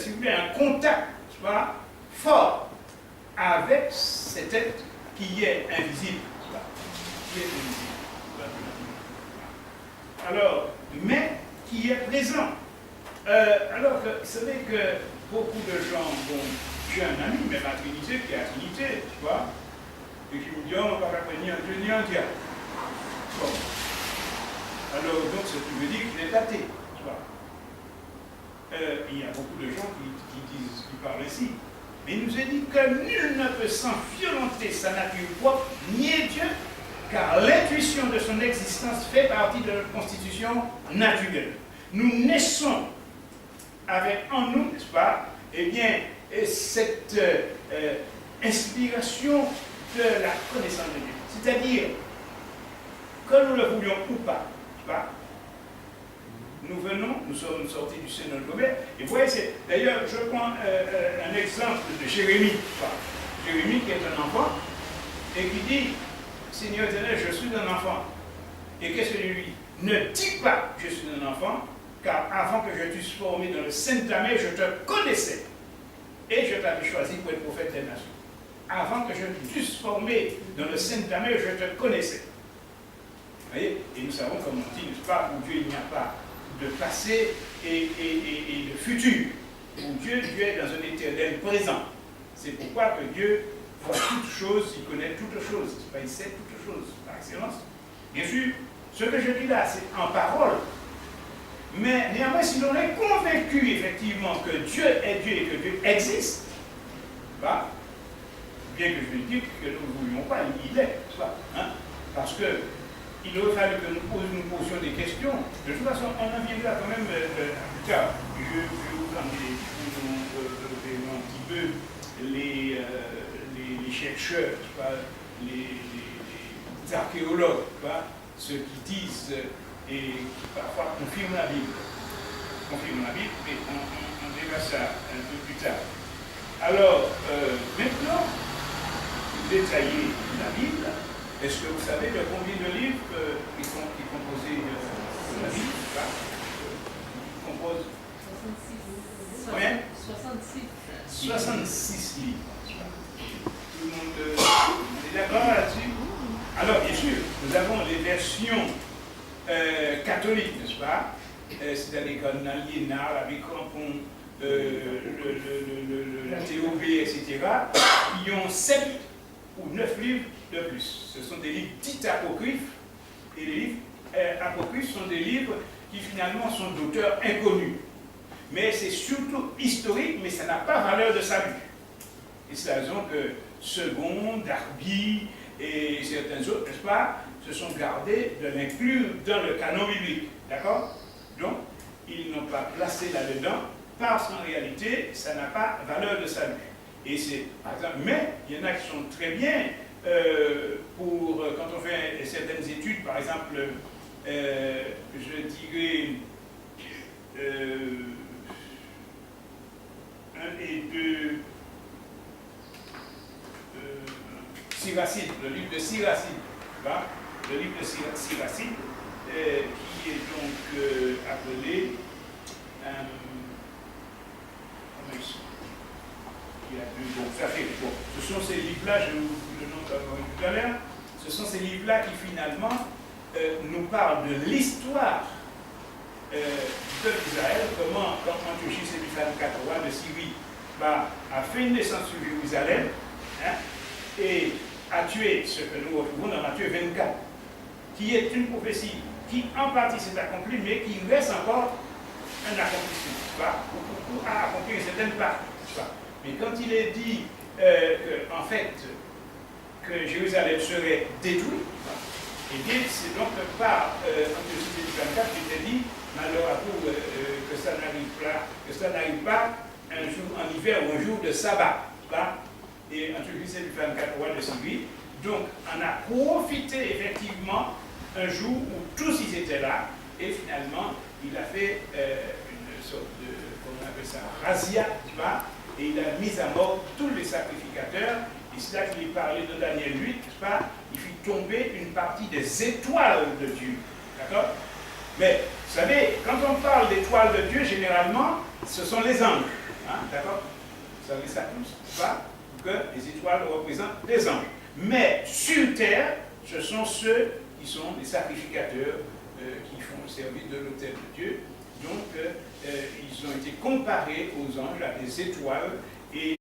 si vous voulez, un contact, tu vois, fort avec cet être qui est invisible, tu vois, qui est invisible. Alors, mais qui est présent. Alors que vous savez que beaucoup de gens, bon, j'ai un ami, même à Trinité, qui est à Trinité, tu vois, et qui me dit, oh, on va pas ni un Dieu ni un diable. Bon. Alors, donc, ça veut dire qu'il est athée, tu vois. Il y a beaucoup de gens qui parlent ainsi. Mais il nous est dit que nul ne peut sans violenter sa nature propre, nier Dieu, car l'intuition de son existence fait partie de notre constitution naturelle. Nous naissons avec en nous, n'est-ce pas, eh bien, cette inspiration de la connaissance de Dieu. C'est-à-dire, que nous le voulions ou pas, n'est-ce pas, nous sommes sortis du sein de notre mère. Et vous voyez, d'ailleurs, je prends un exemple de Jérémie. Jérémie qui est un enfant et qui dit, Seigneur éternel, je suis un enfant. Et qu'est-ce que lui dit? Ne dis pas, je suis un enfant, car avant que je t'eusse formé dans le sein de ta mère, je te connaissais. Et je t'avais choisi pour être prophète des nations. Avant que je t'eusse formé dans le sein de ta mère, je te connaissais. Vous voyez? Et nous savons, comme on dit, n'est-ce pas, pour Dieu, il n'y a pas de passé et de futur. Pour Dieu, Dieu est dans un éternel présent. C'est pourquoi que Dieu voit toutes choses, il connaît toutes choses. Il sait toutes choses, par excellence. Bien sûr, ce que je dis là, c'est en parole. Mais néanmoins, si l'on est convaincu effectivement que Dieu est Dieu et que Dieu existe, bah, bien que je le dise que nous ne voulions pas, il est, hein? Parce que il aurait fallu que nous posions des questions. De toute façon, on en viendra quand même plus tard. Je vais vous emmener un petit peu les chercheurs, les archéologues, ceux qui disent et qui parfois confirment la Bible. Mais on verra ça un peu plus tard. Alors, maintenant, détailler la Bible. Est-ce que vous savez de combien de livres qui sont composés de la Bible? Qui composent 66. Combien? 66 livres. Tout le monde est d'accord là-dessus? Alors, bien sûr, nous avons les versions catholiques, n'est-ce pas? C'est-à-dire l'aliénal, avec Crampon, la TOB, etc., qui ont 7 ou 9 livres de plus. Ce sont des livres dits apocryphes, et les livres apocryphes sont des livres qui finalement sont d'auteurs inconnus. Mais c'est surtout historique, mais ça n'a pas valeur de salut. Et c'est la raison que Second, Darby et certains autres, n'est-ce pas, se sont gardés de l'inclure dans le canon biblique. D'accord? Donc, ils n'ont pas placé là-dedans, parce qu'en réalité, ça n'a pas valeur de salut. Et c'est, par exemple, mais il y en a qui sont très bien quand on fait certaines études, par exemple, je dirais 1 et 2, Siracide, le livre de Siracide, le livre de Siracide, qui est donc appelé, bon, ça fait, bon, ce sont ces livres-là, je vous le nomme tout à l'heure, ce sont ces livres-là qui finalement nous parlent de l'histoire de l'Israël, comment, quand Antiochus Épiphanes IV, roi de Syrie, a fait une naissance sur Jérusalem, hein, et a tué ce que nous retrouvons dans Matthieu 24, qui est une prophétie qui en partie s'est accomplie, mais qui reste encore un accomplissement, ou à accomplir une certaine part. Mais quand il est dit, en fait, que Jérusalem serait détruite, eh bien, c'est donc par Antiochus Épiphanes IV qui était dit, malheur à vous que ça n'arrive pas un jour en hiver ou un jour de sabbat. Et Antiochus Épiphanes IV, roi de Syrie, donc on a profité effectivement un jour où tous ils étaient là, et finalement, il a fait une sorte de, comment on appelle ça, razzia, et il a mis à mort tous les sacrificateurs. Et c'est là qu'il est parlé de Daniel 8, il fit tomber une partie des étoiles de Dieu. D'accord? Mais, vous savez, quand on parle d'étoiles de Dieu, généralement, ce sont les anges. Hein, d'accord? Vous savez ça tous, pas que les étoiles représentent les anges. Mais sur terre, ce sont ceux qui sont les sacrificateurs qui font le service de l'autel de Dieu. Donc, ils ont été comparés aux anges, à des étoiles, et